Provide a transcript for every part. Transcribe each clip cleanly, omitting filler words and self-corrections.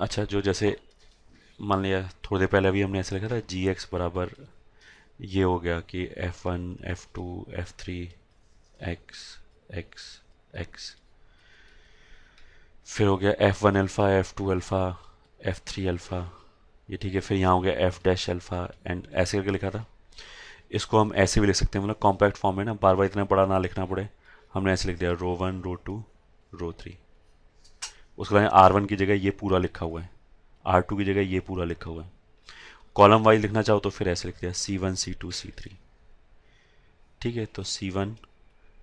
अच्छा, जो जैसे मान लिया थोड़ी देर पहले अभी हमने ऐसे लिखा था जी एक्स बराबर, ये हो गया कि F one F two F three x x x, फिर हो गया F one alpha F two alpha F three alpha, ये ठीक है। फिर यहाँ हो गया एफ डैश अल्फ़ा एंड ऐसे करके लिखा था। इसको हम ऐसे भी लिख सकते हैं, मतलब कॉम्पैक्ट फॉर्म में ना, बार बार इतना बड़ा ना लिखना पड़े। हमने ऐसे लिख दिया row one row two row three. उसके बाद आर वन की जगह ये पूरा लिखा हुआ है, आर टू की जगह ये पूरा लिखा हुआ है। कॉलम वाइज लिखना चाहो तो फिर ऐसे लिख दिया C one C two C three. ठीक है, तो सी वन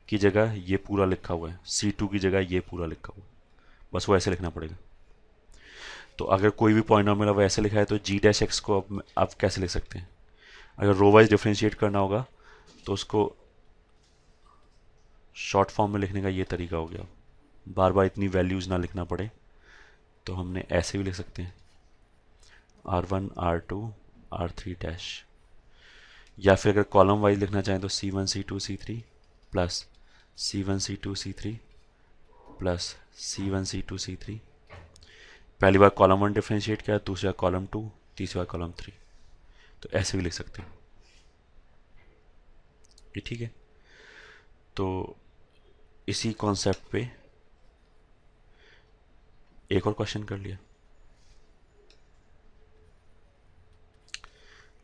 की जगह ये पूरा लिखा हुआ है, सी टू की जगह ये पूरा लिखा हुआ है, बस वो ऐसे लिखना पड़ेगा। तो अगर कोई भी पॉइनॉमियल अब ऐसे लिखा है तो जी डैश एक्स को अब आप कैसे लिख सकते हैं? अगर रो वाइज डिफ्रेंशिएट करना होगा तो उसको शॉर्ट फॉर्म में लिखने का ये तरीका हो गया, बार बार इतनी वैल्यूज ना लिखना पड़े। तो हमने ऐसे भी लिख सकते हैं R one R two R three dash, या फिर अगर कॉलम वाइज लिखना चाहें तो C one C two C three plus C one C two C three plus C one C two C three. पहली बार कॉलम वन डिफ्रेंशिएट किया, दूसरी बार कॉलम टू, तीसरी बार कॉलम थ्री। तो ऐसे भी लिख सकते हैं, ये ठीक है। तो इसी कॉन्सेप्ट पे एक और क्वेश्चन कर लिया।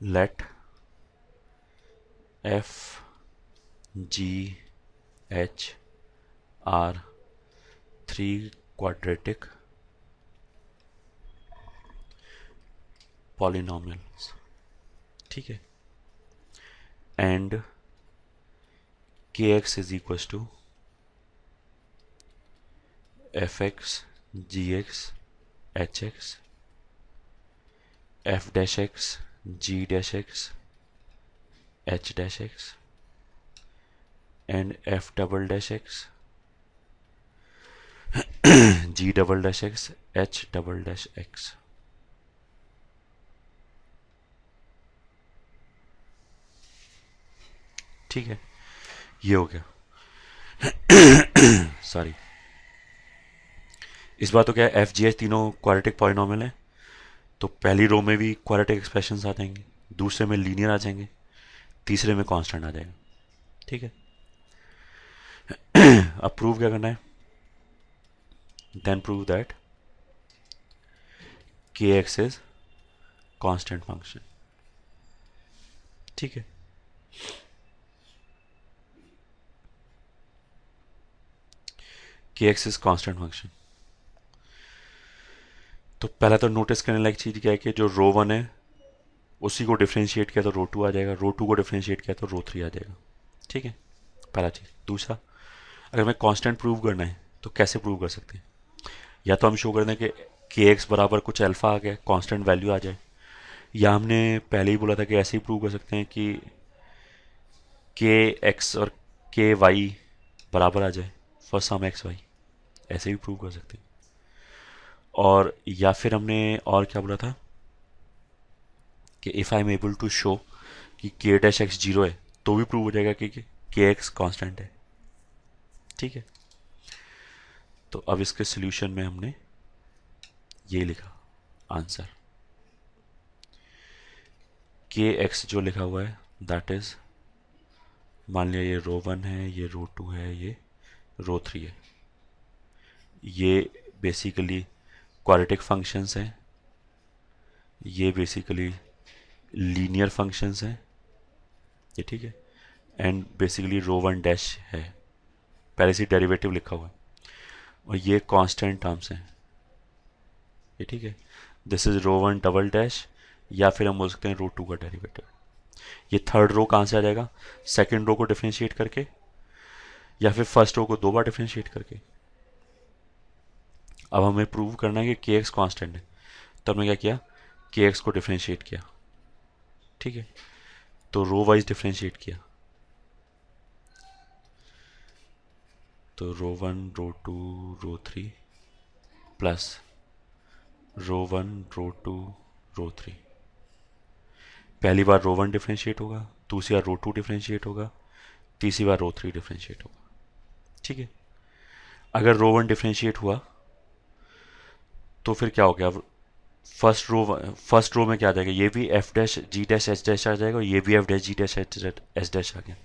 Let F G H R three quadratic polynomials, ठीक है, and K X is equal to F X G X H X F dash X G dash X H dash X and F double dash X G double dash X H double dash X. ठीक है, ये हो गया। Sorry, इस बार तो क्या F G H तीनों quadratic polynomial है, तो पहली रो में भी क्वाड्रेटिक एक्सप्रेशन आ जाएंगे, दूसरे में लीनियर आ जाएंगे, तीसरे में कांस्टेंट आ जाएगा। ठीक है, अब प्रूव क्या करना है? देन प्रूव दैट के एक्स इज कांस्टेंट फंक्शन। ठीक है, के एक्स इज कांस्टेंट फंक्शन। तो पहला तो नोटिस करने लायक चीज क्या है कि जो रो वन है उसी को डिफ्रेंशिएट किया तो रो टू आ जाएगा, रो टू को डिफ्रेंशिएट किया तो रो थ्री आ जाएगा। ठीक है, पहला चीज। दूसरा, अगर मैं कांस्टेंट प्रूव करना है तो कैसे प्रूव कर सकते हैं? या तो हम शो कर दें कि के एक्स बराबर कुछ अल्फा आ गया, कांस्टेंट वैल्यू आ जाए, या हमने पहले ही बोला था कि ऐसे ही प्रूव कर सकते हैं कि के एक्स और के वाई बराबर आ जाए फॉर सम एक्स वाई, ऐसे भी प्रूव कर सकते हैं। और या फिर हमने और क्या बोला था कि if I am able to show कि के डैश एक्स जीरो है तो भी प्रूव हो जाएगा कि के एक्स कॉन्स्टेंट है। ठीक है, तो अब इसके सोल्यूशन में हमने ये लिखा आंसर, के एक्स जो लिखा हुआ है दैट इज, मान लिया ये रो वन है, ये रो टू है, ये रो थ्री है, ये बेसिकली क्वाड्रेटिक फंक्शंस हैं, ये बेसिकली लीनियर फंक्शंस हैं, ये ठीक है, and basically row one dash है, पहले से डेरिवेटिव लिखा हुआ है, और ये कांस्टेंट टर्म्स हैं, ये ठीक है। This is row one double dash, या फिर हम बोल सकते हैं रो टू का डेरिवेटिव। ये थर्ड रो कहाँ से आ जाएगा? सेकेंड रो को डिफ्रेंशिएट करके, या फिर फर्स्ट रो को दो बार डिफ्रेंशिएट करके। अब हमें प्रूव करना है कि के एक्स कॉन्स्टेंट है, तो हमने क्या किया, के एक्स को डिफ्रेंशिएट किया। ठीक है, तो रो वाइज डिफ्रेंशिएट किया, तो row one row two row three plus row one row two row three. पहली बार रो वन डिफ्रेंशिएट होगा, दूसरी बार रो टू डिफ्रेंशिएट होगा, तीसरी बार रो थ्री डिफ्रेंशिएट होगा। ठीक है, अगर रो वन डिफ्रेंशिएट हुआ तो फिर क्या हो गया, फर्स्ट रो में क्या आ जाएगा, ये भी एफ डैश जी डैश एच डैश आ जाएगा और ये भी एफ डैश जी डैश एच डैश आ गया।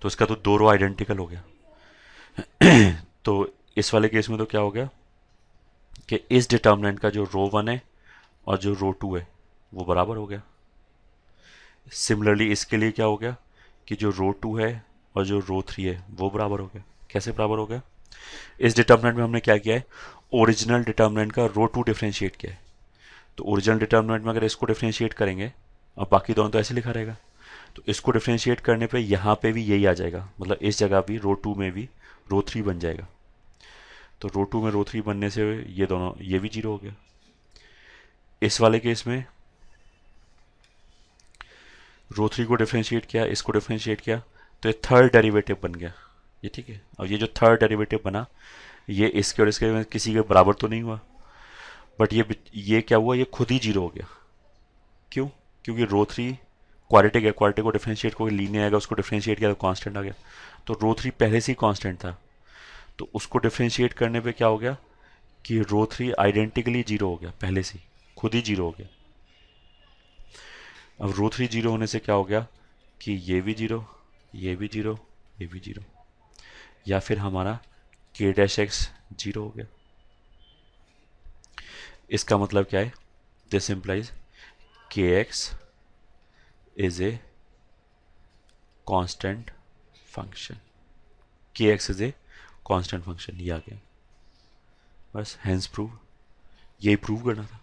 तो इसका तो दो रो आइडेंटिकल हो गया। तो इस वाले केस में तो क्या हो गया कि इस डिटर्मिनेंट का जो रो वन है और जो रो टू है वो बराबर हो गया। सिमिलरली इसके लिए क्या हो गया कि जो रो टू है और जो रो थ्री है वो बराबर हो गया। कैसे बराबर हो गया? इस डिटर्मिनेंट में हमने क्या किया है, ओरिजिनल डिटर्मिनेंट का रो टू डिफ्रेंशिएट किया है। तो ओरिजिनल डिटर्मिनेंट में अगर इसको डिफ्रेंशिएट करेंगे और बाकी दोनों तो ऐसे लिखा रहेगा, तो इसको डिफ्रेंशिएट करने पे यहाँ पे भी यही आ जाएगा, मतलब इस जगह भी रो टू में भी रो थ्री बन जाएगा। तो रो टू में रो थ्री बनने से ये दोनों ये भी जीरो हो गया। इस वाले केस में रो थ्री को डिफ्रेंशिएट किया, इसको डिफ्रेंशिएट किया, तो ये थर्ड डेरिवेटिव बन गया। ये ठीक है। और ये जो थर्ड डेरिवेटिव बना, ये इसके और इसके में किसी के बराबर तो नहीं हुआ, बट ये क्या हुआ, ये खुद ही जीरो हो गया। क्यों? क्योंकि रो थ्री क्वाड्रेटिक है, क्वाड्रेटिक को डिफ्रेंशिएट कोई लीनियर आएगा, उसको डिफ्रेंशिएट किया तो कांस्टेंट आ गया। तो रो थ्री पहले से ही कांस्टेंट था, तो उसको डिफ्रेंशिएट करने पे क्या हो गया कि रो थ्री आइडेंटिकली जीरो हो गया, पहले से ही खुद ही जीरो हो गया। अब रो थ्री जीरो होने से क्या हो गया कि ये भी जीरो, ये भी जीरो, ये भी जीरो, या फिर हमारा के डैश एक्स जीरो हो गया। इसका मतलब क्या है? This implies K X is a constant function. K X is a constant function, ये आ गया। बस हैंस प्रूव, यही प्रूव करना था।